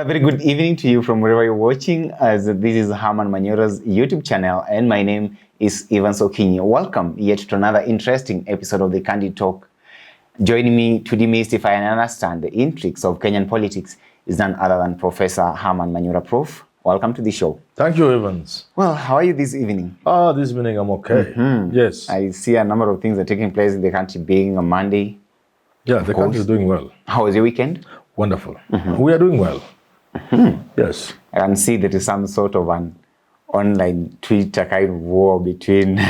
a very good evening to you from wherever you're watching. As this is Herman Manyora's YouTube channel, and my name is Ivan Sokinyi. Welcome yet to another interesting episode of the Candid Talk. Joining me to demystify and understand the intrigues of Kenyan politics is none other than Professor Herman Manyora. Prof, welcome to the show. Thank you, Evans. Well, how are you this evening? This evening I'm okay. Yes. I see a number of things are taking place in the country, being a Monday. Yeah, the country is doing well. How was your weekend? Wonderful. We are doing well. Yes. I can see there is some sort of an online Twitter kind of war between the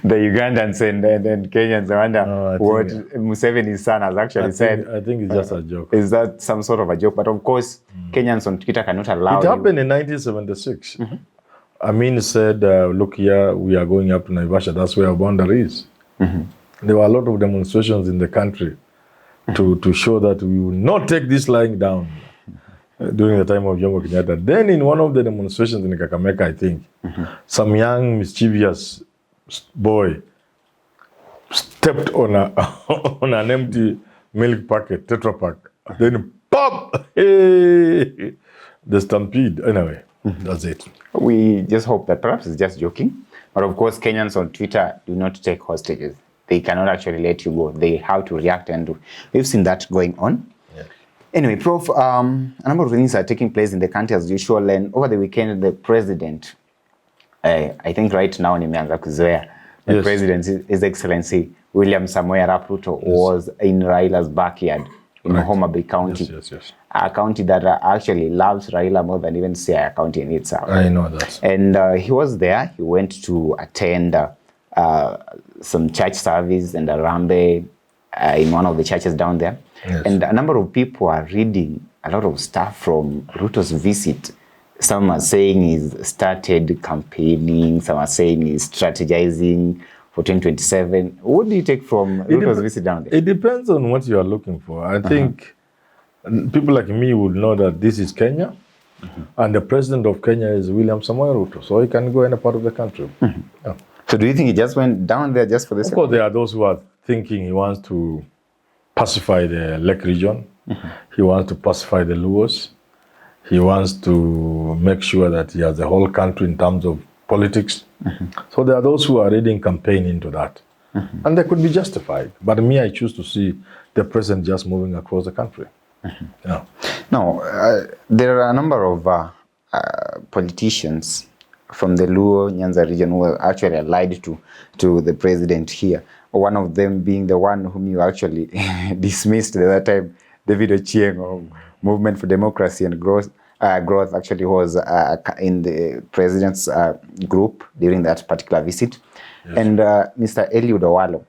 Ugandans and Kenyans. I wonder what Museveni's son has actually said. I think it's just a joke. Is that some sort of a joke? But of course, Kenyans on Twitter cannot allow it. Happened in 1976. Amin said, look here, we are going up to Naivasha. That's where our boundary is. There were a lot of demonstrations in the country to show that we will not take this lying down during the time of Jomo Kenyatta. Then in one of the demonstrations in Kakamega, I think, some young mischievous boy stepped on on an empty milk packet, Tetra Pak. Then pop! Hey! The stampede. Anyway, that's it. We just hope that perhaps it's just joking. But of course, Kenyans on Twitter do not take hostages. They cannot actually let you go. They have to react, and we've seen that going on. Yeah. Anyway, Prof, a number of things are taking place in the country as usual, and over the weekend, the president, I think right now in Nyanza, the president, His Excellency William Samoei Arap Ruto, was in Raila's backyard in Homa Bay County. Yes. A county that actually loves Raila more than even Siaya County in itself. I know that. And he was there. He went to attend some church service and a rambe in one of the churches down there. Yes. And a number of people are reading a lot of stuff from Ruto's visit. Some are saying he's started campaigning, some are saying he's strategizing for 2027. What do you take from Ruto's visit down there? It depends on what you are looking for. I think people like me would know that this is Kenya, and the president of Kenya is William Samoei Ruto, so he can go any part of the country. Yeah. So do you think he just went down there just for this? Of course, there are those who are thinking he wants to pacify the Lake region. He wants to pacify the Luos. He wants to make sure that he has the whole country in terms of politics. So there are those who are reading campaign into that. And they could be justified. But me, I choose to see the president just moving across the country. Yeah. Now, there are a number of politicians from the Luo Nyanza region who were actually allied to the president here. One of them being the one whom you actually dismissed at that time, David Ochieng of Movement for Democracy and Growth actually was in the president's group during that particular visit. Yes. And Mr. Eliud Owalo.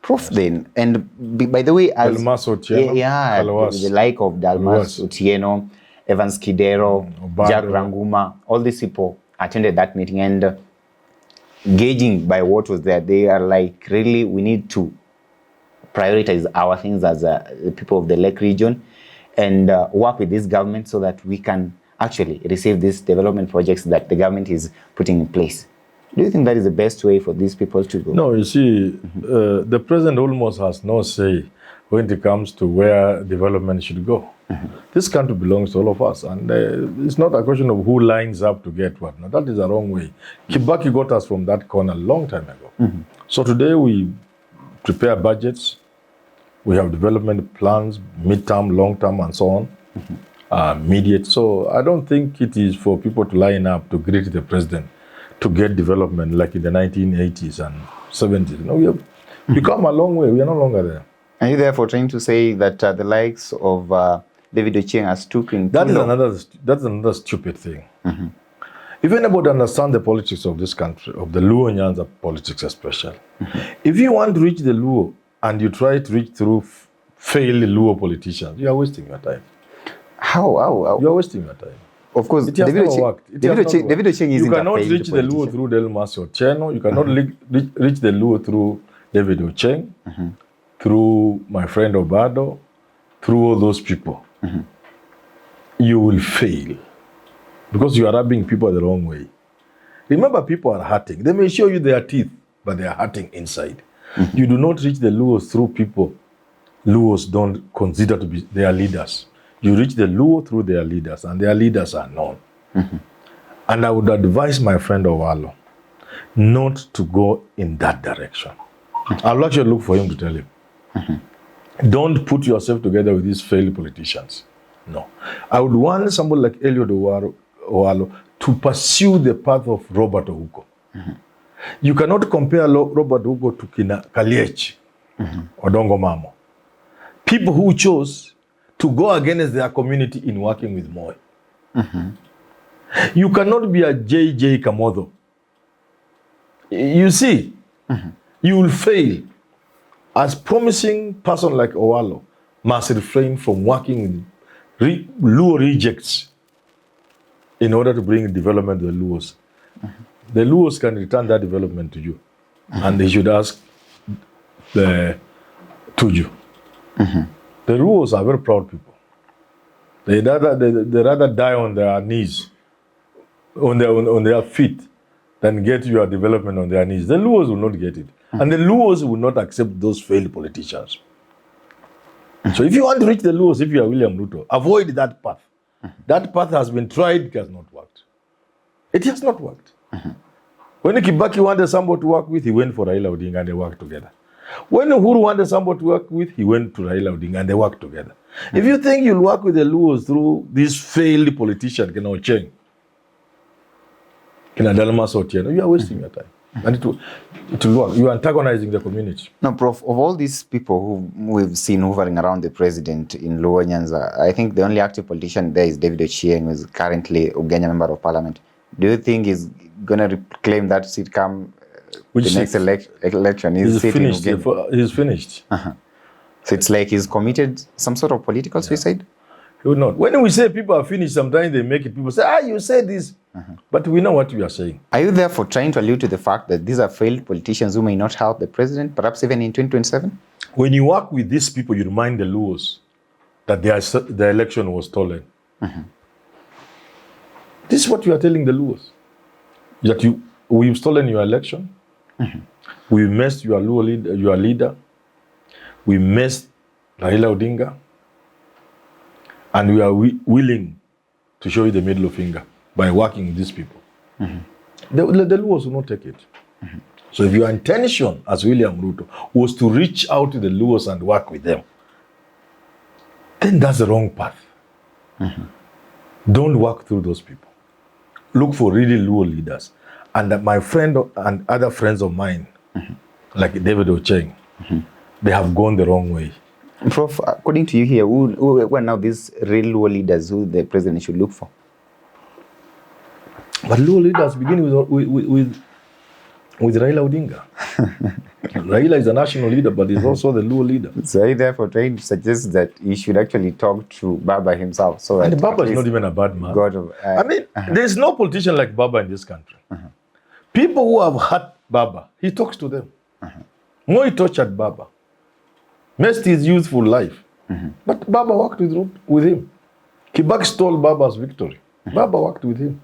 Prof then, and by the way, as Dalmas Otieno, the like of Dalmas Otieno, Evans Kidero, Jack Ranguma, all these people attended that meeting, and gauging by what was there, they are like, really, we need to prioritize our things as the people of the Lake region and work with this government so that we can actually receive these development projects that the government is putting in place. Do you think that is the best way for these people to go? No, you see, the president almost has no say when it comes to where development should go. This country belongs to all of us, and it's not a question of who lines up to get what. Now, that is the wrong way. Kibaki got us from that corner a long time ago. So today we prepare budgets, we have development plans, mid-term, long-term, and so on, immediate. So I don't think it is for people to line up to greet the president to get development like in the 1980s and 70s. No, we have become a long way. We are no longer there. Are you therefore trying to say that the likes of David Ochieng are stooping? That's another stupid thing. If anybody understands the politics of this country, of the Luo Nyanza politics especially, if you want to reach the Luo and you try to reach through failed Luo politicians, you are wasting your time. How? You are wasting your time. Of course, David Ochieng is. You cannot reach the Luo through Dalmas Otieno. You cannot reach the Luo through David Ochieng, through my friend Obado, through all those people. You will fail because you are rubbing people the wrong way. Remember, people are hurting. They may show you their teeth, but they are hurting inside. You do not reach the Luos through people Luos don't consider to be their leaders. You reach the Luo through their leaders, and their leaders are known. And I would advise my friend Owalo not to go in that direction. I'll actually look for him to tell him. Don't put yourself together with these failed politicians. No. I would want somebody like Eliud Owalo to pursue the path of Robert Ouko. You cannot compare Robert Ouko to Kina Kaliech or Dongo Mamo. People who chose to go against their community in working with Moi. You cannot be a J.J. Kamotho. You see, you will fail. As promising person like Owalo must refrain from working with Luo rejects in order to bring development to the Luos. The Luos can return that development to you. And they should ask to you. The Luos are very proud people. They rather die on their knees, on their feet, than get your development on their knees. The Luos will not get it. And the Luos will not accept those failed politicians. So if you want to reach the Luos, if you are William Ruto, avoid that path. That path has been tried, it has not worked. It has not worked. When Kibaki wanted somebody to work with, he went for Raila Odinga and they worked together. When Uhuru wanted somebody to work with, he went to Raila Odinga and they worked together. If you think you'll work with the Luos through this failed politician, Kina Ocheng, Kina Dalmas Otieno, you are wasting your time. And it will work. You are antagonizing the community. Now, Prof, of all these people who we've seen hovering around the president in Luo Nyanza, I think the only active politician there is David Ochieng, who is currently Ugenya Member of Parliament. Do you think he's going to reclaim that seat come the next election? He's finished. He's finished. So it's like he's committed some sort of political suicide? He would not. When we say people are finished, sometimes they make it, people say, you said this. But we know what we are saying. Are you therefore trying to allude to the fact that these are failed politicians who may not help the president, perhaps even in 2027? When you work with these people, you remind the Luos that the election was stolen. This is what you are telling the Luos. That we've stolen your election. We messed your leader. We messed Raila Odinga. And we are willing to show you the middle finger by working with these people. The Luos will not take it. So if your intention as William Ruto was to reach out to the Luos and work with them, then that's the wrong path. Don't work through those people. Look for really Luo leaders. And my friend and other friends of mine, like David Ochieng, they have gone the wrong way. Prof, according to you here, who are now these real Luo leaders who the president should look for? But Luo leaders begin with Raila Odinga. Raila is a national leader, but he's also the Luo leader. So are you therefore trying to suggest that he should actually talk to Baba himself? So and Baba is not even a bad man. There's no politician like Baba in this country. People who have hurt Baba, he talks to them. Moi tortured Baba, messed his youthful life. But Baba worked with him. Kibaki stole Baba's victory. Baba worked with him.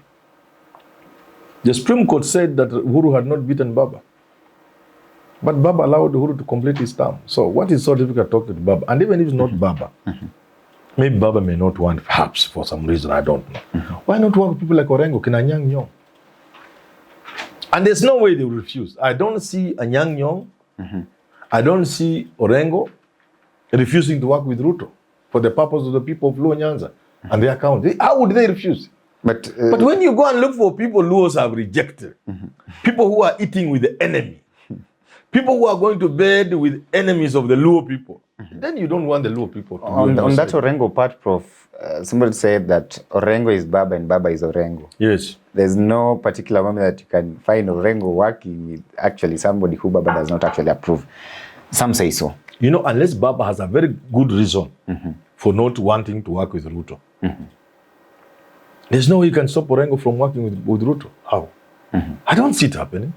The Supreme Court said that Uhuru had not beaten Baba. But Baba allowed Uhuru to complete his term. So what is so difficult to talk to Baba? And even if it's not Baba, maybe Baba may not want, perhaps for some reason, I don't know. Why not work with people like Orengo, Kinanyang Nyong? And there's no way they will refuse. I don't see Anyang Nyong, I don't see Orengo refusing to work with Ruto for the purpose of the people of Luo Nyanza and their county. How would they refuse? But when you go and look for people Luos have rejected, people who are eating with the enemy, people who are going to bed with enemies of the Luo people, then you don't want the Luo people to on that Orengo part, Prof, somebody said that Orengo is Baba and Baba is Orengo. Yes. There's no particular moment that you can find Orengo working with actually somebody who Baba does not actually approve. Some say so. You know, unless Baba has a very good reason for not wanting to work with Ruto. There's no way you can stop Orengo from working with Ruto. How? I don't see it happening.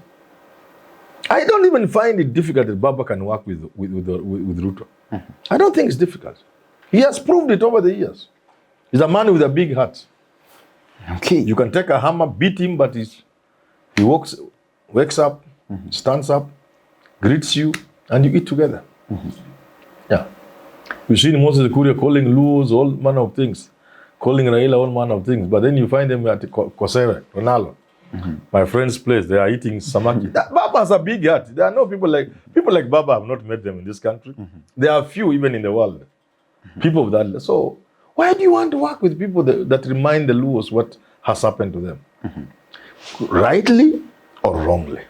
I don't even find it difficult that Baba can work with Ruto. I don't think it's difficult. He has proved it over the years. He's a man with a big heart. Okay. You can take a hammer, beat him, but he wakes up, stands up, greets you, and you eat together. Yeah. We've seen Moses Kuria calling Luos all manner of things, calling Raila all manner of things. But then you find them at Kosere, Ronaldo, my friend's place. They are eating samaki. Baba has a big heart. There are no people like Baba. I've not met them in this country. There are few even in the world. People of that. So why do you want to work with people that remind the Luos what has happened to them? Rightly or wrongly?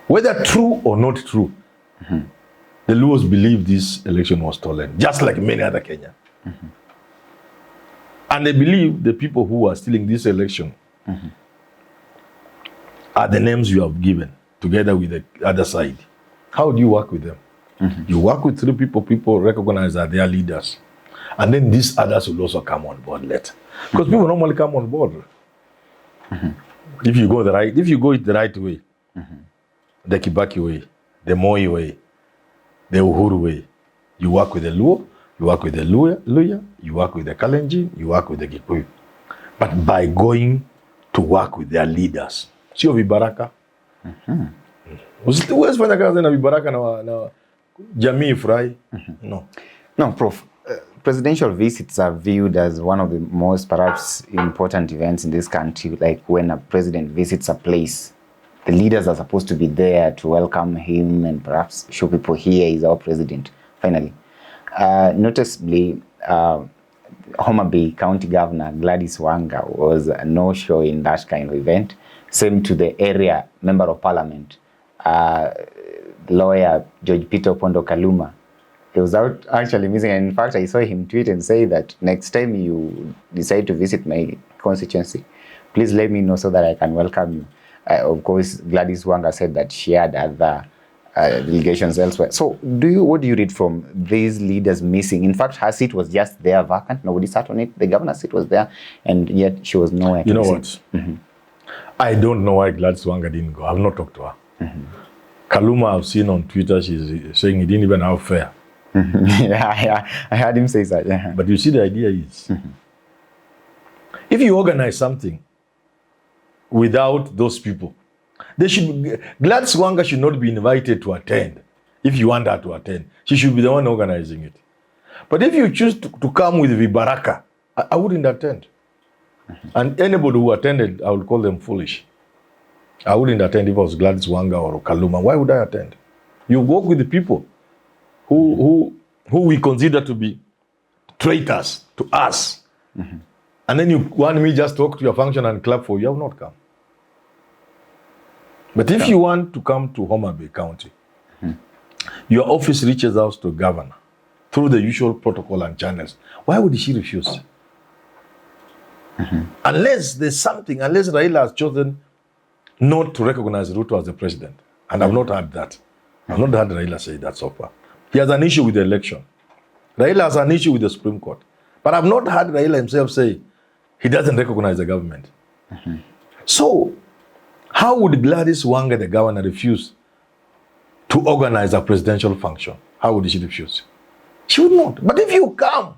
Whether true or not true, the Luos believe this election was stolen, just like many other Kenyans. And they believe the people who are stealing this election are the names you have given, together with the other side. How do you work with them? You work with three people recognize that they are leaders. And then these others will also come on board later. Because people normally come on board. If you go it the right way, the Kibaki way, the Moi way, the Uhuru way, you work with the Luo, you work with the Luya, you work with the Kalenjin, you work with the Gikuyu. But by going to work with their leaders, sio vibaraka. Usiwezi fanya kazi na vibaraka na jamii furahi. No, Prof. Presidential visits are viewed as one of the most perhaps important events in this country. Like when a president visits a place, the leaders are supposed to be there to welcome him and perhaps show people here is our president. Finally, noticeably, Homa Bay County Governor Gladys Wanga was a no-show in that kind of event. Same to the area member of parliament, lawyer George Peter Opondo Kaluma. He was out actually missing, and in fact I saw him tweet and say that next time you decide to visit my constituency, please let me know so that I can welcome you. Of course, Gladys Wanga said that she had other delegations elsewhere. So what do you read from these leaders missing? In fact, her seat was just there vacant. Nobody sat on it. The governor's seat was there, and yet she was nowhere. You know what? I don't know why Gladys Wanga didn't go. I've not talked to her. Kaluma, I've seen on Twitter, she's saying he didn't even have fare. Yeah, I heard him say that. Yeah. But you see, the idea is, if you organize something without those people, Gladys Wanga should not be invited to attend. If you want her to attend, she should be the one organizing it. But if you choose to come with Vibaraka, I wouldn't attend. And anybody who attended, I would call them foolish. I wouldn't attend if it was Gladys Wanga or Kaluma. Why would I attend? You work with the people who we consider to be traitors to us. And then you want me just talk to your function and clap for you. I will not come. But if you want to come to Homa Bay County, your office reaches out to the governor through the usual protocol and channels. Why would she refuse? Unless there's something, unless Raila has chosen not to recognize Ruto as the president. And I've not heard that. I've not heard Raila say that so far. He has an issue with the election. Raila has an issue with the Supreme Court. But I've not heard Raila himself say he doesn't recognize the government. So, how would Gladys Wanga, the governor, refuse to organize a presidential function? How would she refuse? She would not. But if you come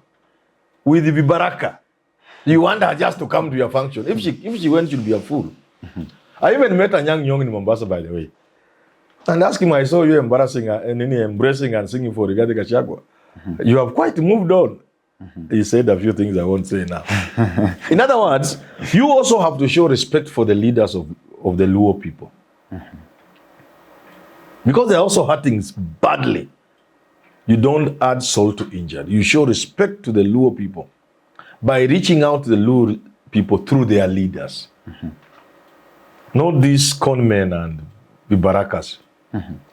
with the Vibaraka, you want her just to come to your function. If she went, she'll be a fool. I even met a young in Mombasa, by the way. And asked him, I saw you embarrassing and embracing and singing for Rigathi Gachagua. You have quite moved on. He said a few things I won't say now. In other words, you also have to show respect for the leaders of the Luo people. Because they're also hurting badly. You don't add salt to injury. You show respect to the Luo people by reaching out to the Luo people through their leaders. Not these conmen and Bibarakas.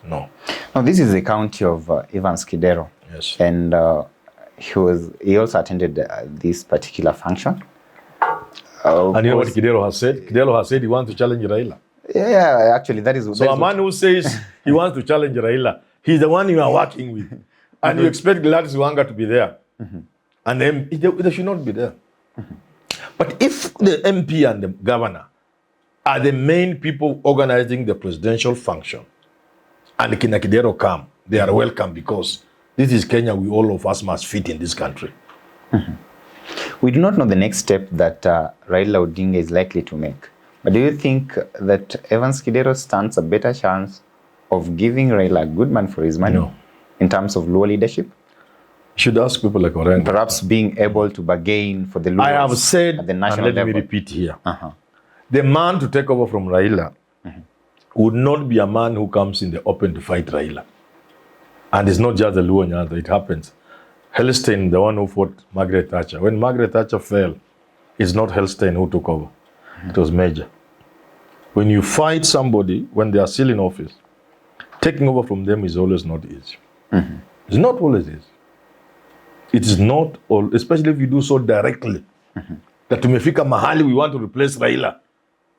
No. Now, this is the county of Evans Kidero. Yes. And he also attended this particular function. And you know what Kidero has said? Kidero has said he wants to challenge Raila. Yeah, actually, that is... So a man who says he wants to challenge Raila, he's the one you are working with. And you expect Gladys Wanga to be there. And then they should not be there. But if the MP and the governor are the main people organizing the presidential function, and Kina Kidero come, they are welcome because this is Kenya, all of us must fit in this country. We do not know the next step that Raila Odinga is likely to make. But do you think that Evans Kidero stands a better chance of giving Raila a good man for his money in terms of Luo leadership? should ask people like Orengo. Perhaps being able to bargain for the Luos I have said, at the and national let level. me repeat here, the man to take over from Raila would not be a man who comes in the open to fight Raila. And it's not just the Luo Nyanza, it happens. Hellstein, the one who fought Margaret Thatcher. When Margaret Thatcher fell, it's not Hellstein who took over. It was Major. When you fight somebody, when they are still in office, taking over from them is always not easy. It's not always easy. It is not all, especially if you do so directly. That tumefika mahali we want to replace Raila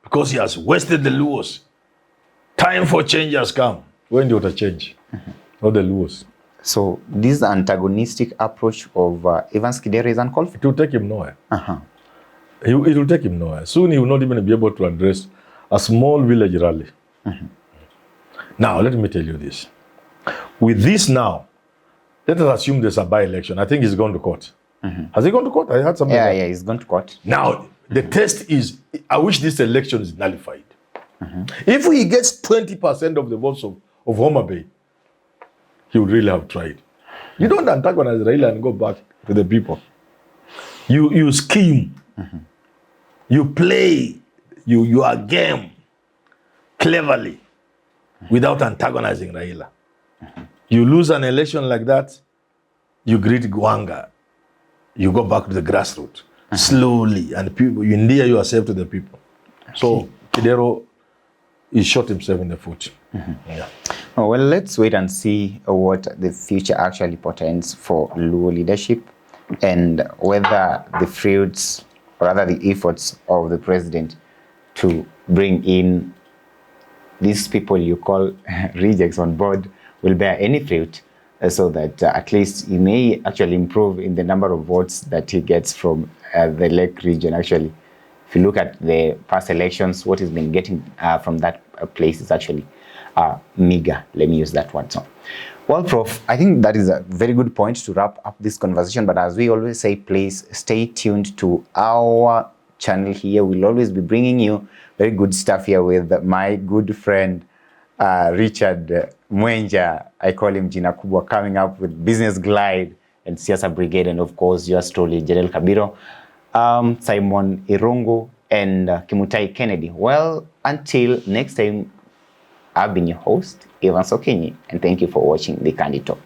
because he has wasted the Luos. Time for change has come. When do you change? Not the Luos. So this antagonistic approach of Evans Kidero is uncalled for. It will take him nowhere. It will take him nowhere. Soon he will not even be able to address a small village rally. Now, let me tell you this. With this now, let us assume there's a by-election. I think he's gone to court. Has he gone to court? I heard something. Yeah, he's gone to court. Now, the test is, I wish this election is nullified. If he gets 20% of the votes of Homa Bay, he would really have tried. You don't antagonize Raila and go back to the people. You scheme. You play your game cleverly without antagonizing Raila. You lose an election like that, you greet Gwanga. You go back to the grassroots slowly, and people, you endear yourself to the people. So Kidero, he shot himself in the foot. Yeah. Oh, well, let's wait and see what the future actually portends for Luo leadership, and whether the fruits, or rather the efforts of the president to bring in these people you call rejects on board will bear any fruit, so that at least he may actually improve in the number of votes that he gets from the Lake region. Actually, if you look at the past elections, what he's been getting from that place is actually meager. Let me use that word. So, well, Prof, I think that is a very good point to wrap up this conversation. But as we always say, please stay tuned to our channel here. We'll always be bringing you very good stuff here with my good friend Richard Mwenja. I call him Jina Kubwa, coming up with Business Glide and Siasa Brigade, and of course yours truly, Jedel Kabiro, Simon Irungu, and Kimutai Kennedy. Well, until next time, I've been your host, Evans Okenyi, and thank you for watching The Candid Talk.